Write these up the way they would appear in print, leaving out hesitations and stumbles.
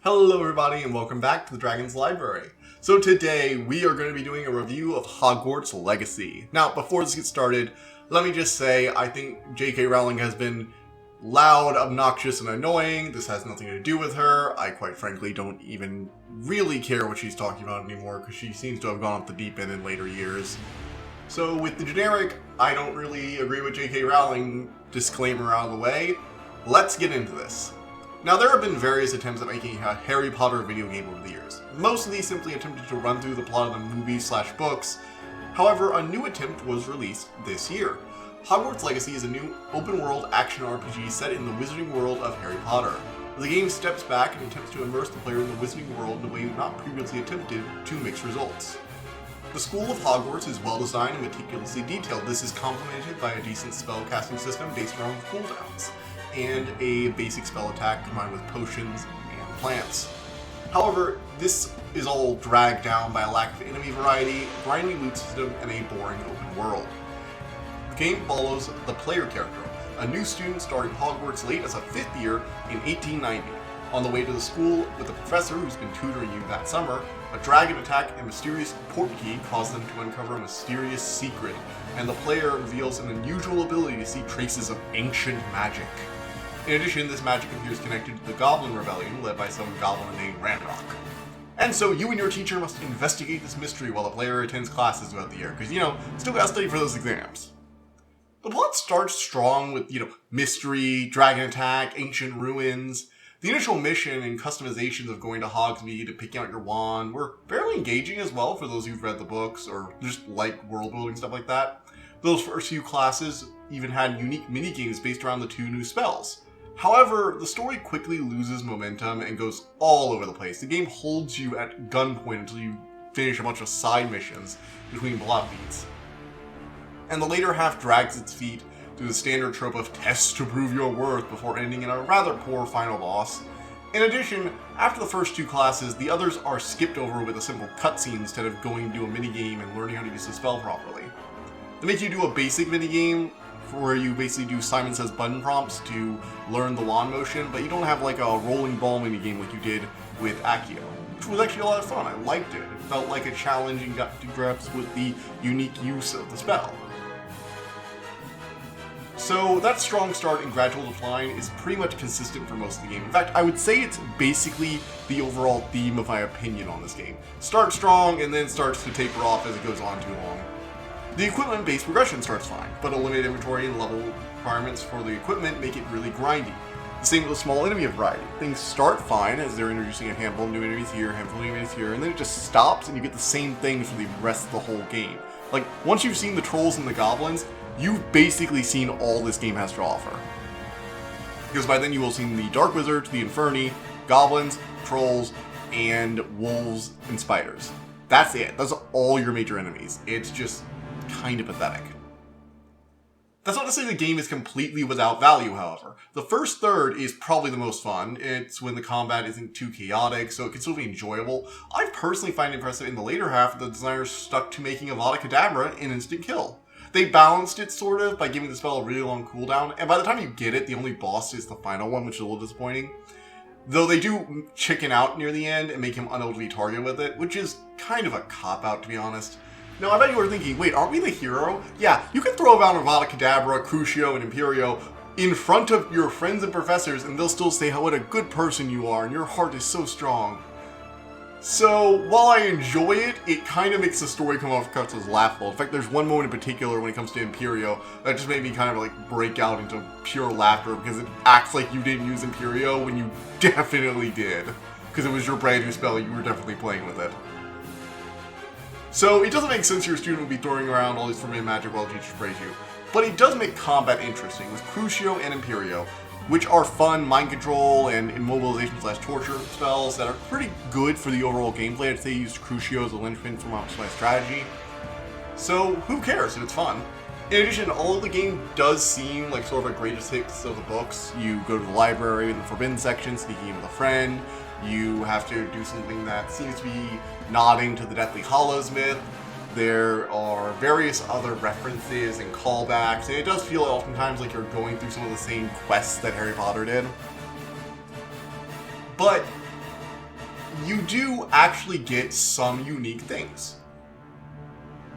Hello everybody and welcome back to the Dragon's Library. So today we are going to be doing a review of Hogwarts Legacy. Now before this gets started, let me just say I think J.K. Rowling has been loud, obnoxious, and annoying. This has nothing to do with her. I quite frankly don't even really care what she's talking about anymore because she seems to have gone off the deep end in later years. So with the generic, I don't really agree with J.K. Rowling disclaimer out of the way, let's get into this. Now, there have been various attempts at making a Harry Potter video game over the years. Most of these simply attempted to run through the plot of the movies/books. However, a new attempt was released this year. Hogwarts Legacy is a new open-world action RPG set in the wizarding world of Harry Potter. The game steps back and attempts to immerse the player in the wizarding world in a way not previously attempted to mix results. The School of Hogwarts is well designed and meticulously detailed. This is complemented by a decent spell casting system based around cooldowns, and a basic spell attack combined with potions and plants. However, this is all dragged down by a lack of enemy variety, grinding loot system, and a boring open world. The game follows the player character, a new student starting Hogwarts late as a 5th year in 1890. On the way to the school with a professor who's been tutoring you that summer, a dragon attack and mysterious portkey cause them to uncover a mysterious secret, and the player reveals an unusual ability to see traces of ancient magic. In addition, this magic appears connected to the Goblin Rebellion, led by some goblin named Ramrock. And so you and your teacher must investigate this mystery while the player attends classes throughout the year, because, still gotta study for those exams. The plot starts strong with, mystery, dragon attack, ancient ruins. The initial mission and customizations of going to Hogsmeade and picking out your wand were fairly engaging as well for those who've read the books or just like world building, stuff like that. Those first few classes even had unique mini-games based around the 2 new spells. However, the story quickly loses momentum and goes all over the place. The game holds you at gunpoint until you finish a bunch of side missions between plot beats. And the later half drags its feet through the standard trope of tests to prove your worth before ending in a rather poor final boss. In addition, after the first 2 classes, the others are skipped over with a simple cutscene instead of going to do a minigame and learning how to use the spell properly. They make you do a basic minigame where you basically do Simon Says button prompts to learn the wand motion, but you don't have like a rolling ball minigame like you did with Accio, which was actually a lot of fun. I liked it. It felt like a challenge and got to grips with the unique use of the spell. So that strong start and gradual decline is pretty much consistent for most of the game. In fact, I would say it's basically the overall theme of my opinion on this game. Start strong and then starts to taper off as it goes on too long. The equipment-based progression starts fine, but a limited inventory and level requirements for the equipment make it really grindy. The same with the small enemy variety. Things start fine as they're introducing a handful of new enemies here, a handful of new enemies here, and then it just stops and you get the same thing for the rest of the whole game. Like, once you've seen the trolls and the goblins, you've basically seen all this game has to offer. Because by then you will have seen the Dark Wizards, the Inferni, goblins, trolls, and wolves and spiders. That's it. That's all your major enemies. It's just kind of pathetic. That's not to say the game is completely without value, however. The first third is probably the most fun. It's when the combat isn't too chaotic, so it can still be enjoyable. I personally find it impressive in the later half the designers stuck to making Avada Kedavra an instant kill. They balanced it sort of by giving the spell a really long cooldown, and by the time you get it, the only boss is the final one, which is a little disappointing. Though they do chicken out near the end and make him unable to be targeted with it, which is kind of a cop-out, to be honest. Now, I bet you were thinking, wait, aren't we the hero? Yeah, you can throw around Avada Kedavra, Crucio, and Imperio in front of your friends and professors, and they'll still say how what a good person you are, and your heart is so strong. So, while I enjoy it, it kind of makes the story come off as laughable. In fact, there's one moment in particular when it comes to Imperio that just made me kind of like break out into pure laughter because it acts like you didn't use Imperio when you definitely did. Because it was your brand new spell, you were definitely playing with it. So it doesn't make sense your student would be throwing around all these forbidden magic while teachers praise you. But it does make combat interesting with Crucio and Imperio, which are fun mind control and immobilization/torture spells that are pretty good for the overall gameplay. I'd say you used Crucio as a linchpin for my strategy. So who cares if it's fun? In addition, although the game does seem like sort of a greatest hits of the books, you go to the library in the forbidden section, sneaking in with a friend, you have to do something that seems to be nodding to the Deathly Hallows myth. There are various other references and callbacks, and it does feel oftentimes like you're going through some of the same quests that Harry Potter did. But you do actually get some unique things.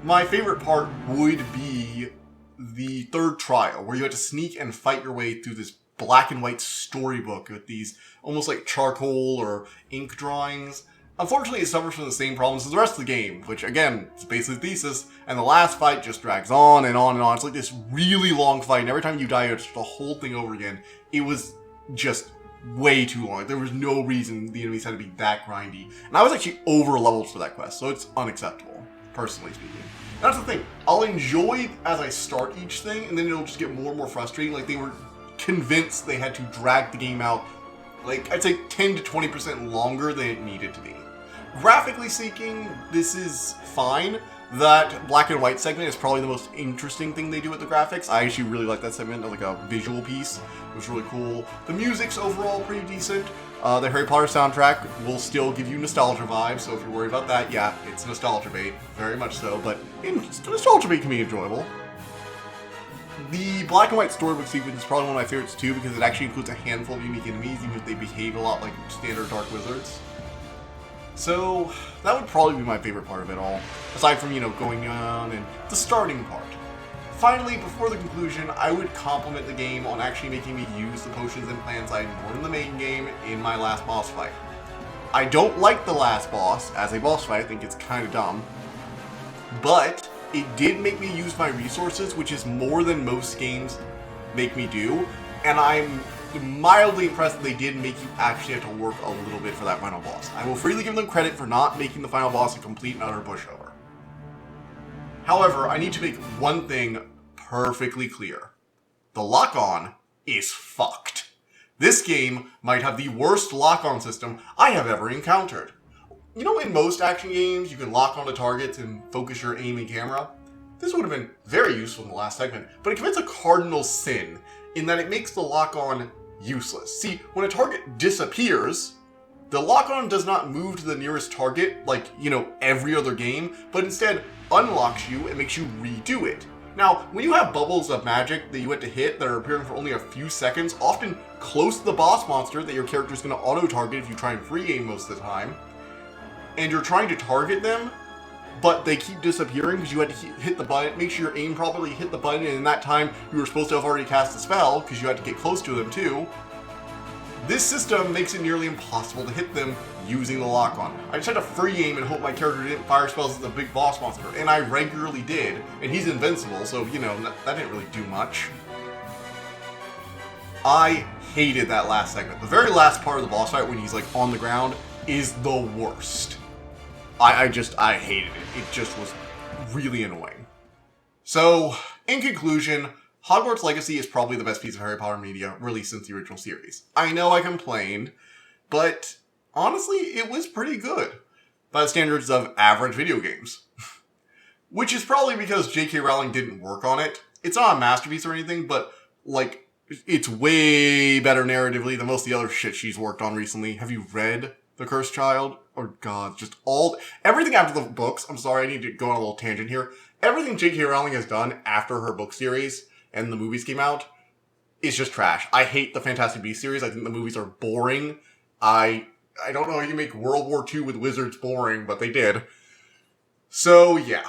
My favorite part would be the third trial, where you had to sneak and fight your way through this black and white storybook with these almost like charcoal or ink drawings. Unfortunately, it suffers from the same problems as the rest of the game, which again, is basically Thesis, and the last fight just drags on and on and on. It's like this really long fight, and every time you die, it's the whole thing over again. It was just way too long. There was no reason the enemies had to be that grindy. And I was actually over leveled for that quest, so it's unacceptable, personally speaking. That's the thing. I'll enjoy as I start each thing, and then it'll just get more and more frustrating. Like, they were convinced they had to drag the game out, like, I'd say 10 to 20% longer than it needed to be. Graphically speaking, this is fine. That black and white segment is probably the most interesting thing they do with the graphics. I actually really like that segment, like a visual piece. It was really cool. The music's overall pretty decent. The Harry Potter soundtrack will still give you nostalgia vibes, so if you're worried about that, yeah, it's nostalgia bait, very much so, but nostalgia bait can be enjoyable. The black and white storybook sequence is probably one of my favorites too, because it actually includes a handful of unique enemies, even if they behave a lot like standard Dark Wizards. So, that would probably be my favorite part of it all, aside from, going on and the starting part. Finally, before the conclusion, I would compliment the game on actually making me use the potions and plants I ignored in the main game in my last boss fight. I don't like the last boss as a boss fight, I think it's kind of dumb, but it did make me use my resources, which is more than most games make me do, and I'm mildly impressed that they did make you actually have to work a little bit for that final boss. I will freely give them credit for not making the final boss a complete and utter pushover. However, I need to make one thing perfectly clear. The lock-on is fucked. This game might have the worst lock-on system I have ever encountered. You know, in most action games, you can lock onto targets and focus your aim and camera? This would have been very useful in the last segment, but it commits a cardinal sin in that it makes the lock-on useless. See, when a target disappears, the lock-on does not move to the nearest target like, every other game, but instead unlocks you and makes you redo it. Now, when you have bubbles of magic that you had to hit that are appearing for only a few seconds, often close to the boss monster that your character is going to auto-target if you try and free aim most of the time, and you're trying to target them, but they keep disappearing because you had to hit the button, make sure your aim properly hit the button, and in that time you were supposed to have already cast a spell because you had to get close to them too. This system makes it nearly impossible to hit them using the lock-on. I just had to free aim and hope my character didn't fire spells at the big boss monster, and I regularly did, and he's invincible, so, that didn't really do much. I hated that last segment. The very last part of the boss fight when he's, on the ground is the worst. I hated it. It just was really annoying. So, in conclusion, Hogwarts Legacy is probably the best piece of Harry Potter media released since the original series. I know I complained, but honestly, it was pretty good by the standards of average video games. Which is probably because J.K. Rowling didn't work on it. It's not a masterpiece or anything, but, it's way better narratively than most of the other shit she's worked on recently. Have you read The Cursed Child? Oh god, everything after the books, I'm sorry, I need to go on a little tangent here. Everything J.K. Rowling has done after her book series and the movies came out is just trash. I hate the Fantastic Beasts series. I think the movies are boring. I don't know how you make World War II with wizards boring, but they did. So, yeah.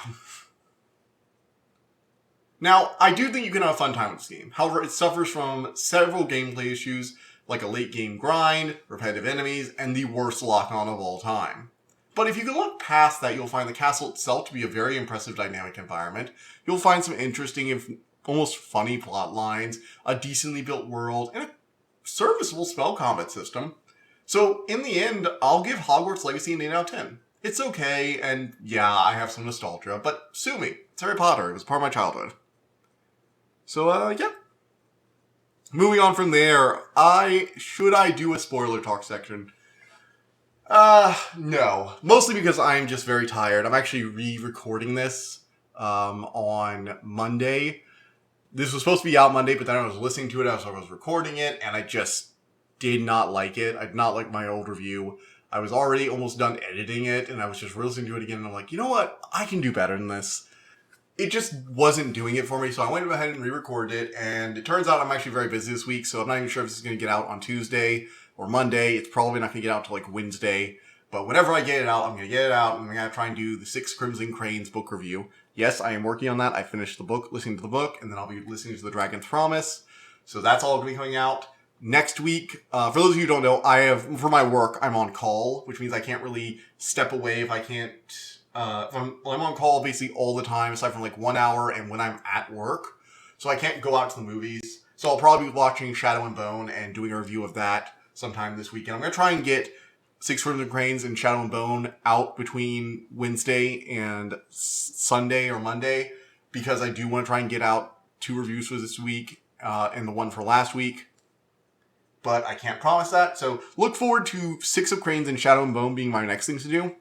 Now, I do think you can have a fun time with this game. However, it suffers from several gameplay issues, like a late game grind, repetitive enemies, and the worst lock-on of all time. But if you can look past that, you'll find the castle itself to be a very impressive dynamic environment. You'll find some interesting and almost funny plot lines, a decently built world, and a serviceable spell combat system. So, in the end, I'll give Hogwarts Legacy an 8 out of 10. It's okay, and yeah, I have some nostalgia, but sue me. It's Harry Potter. It was part of my childhood. So, yeah. Moving on from there, should I do a spoiler talk section? No. Mostly because I'm just very tired. I'm actually re-recording this, on Monday. This was supposed to be out Monday, but then I was listening to it as I was recording it, and I just did not like it. I did not like my old review. I was already almost done editing it, and I was just listening to it again, and I'm like, you know what? I can do better than this. It just wasn't doing it for me, so I went ahead and re-recorded it, and it turns out I'm actually very busy this week, so I'm not even sure if this is going to get out on Tuesday or Monday. It's probably not going to get out until, Wednesday, But whenever I get it out, I'm going to get it out, and I'm going to try and do the Six Crimson Cranes book review. Yes, I am working on that. I finished the book, listening to the book, and then I'll be listening to The Dragon's Promise. So that's all going to be coming out next week. For those of you who don't know, for my work, I'm on call, which means I can't really step away if I can't, I'm on call basically all the time, aside from like 1 hour and when I'm at work. So I can't go out to the movies. So I'll probably be watching Shadow and Bone and doing a review of that sometime this weekend. I'm going to try and get Six Crimson Cranes and Shadow and Bone out between Wednesday and Sunday or Monday, because I do want to try and get out 2 reviews for this week and the one for last week. But I can't promise that. So look forward to Six of Cranes and Shadow and Bone being my next things to do.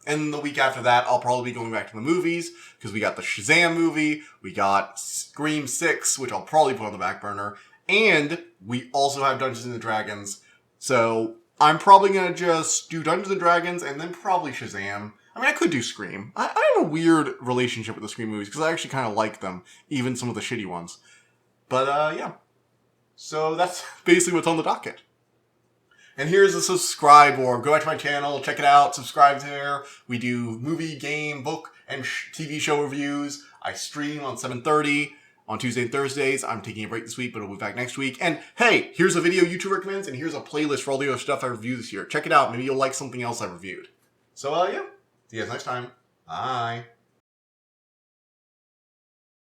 And the week after that, I'll probably be going back to the movies, because we got the Shazam movie, we got Scream 6, which I'll probably put on the back burner, and we also have Dungeons & Dragons. So I'm probably going to just do Dungeons & Dragons and then probably Shazam. I mean, I could do Scream. I have a weird relationship with the Scream movies, because I actually kind of like them, even some of the shitty ones. But, yeah. So that's basically what's on the docket. And here's a subscribe, or go back to my channel, check it out, subscribe there. We do movie, game, book, and TV show reviews. I stream on 7:30 on Tuesday and Thursdays. I'm taking a break this week, but I'll be back next week. And hey, here's a video YouTube recommends, and here's a playlist for all the other stuff I reviewed this year. Check it out. Maybe you'll like something else I reviewed. So, yeah. See you guys next time. Bye.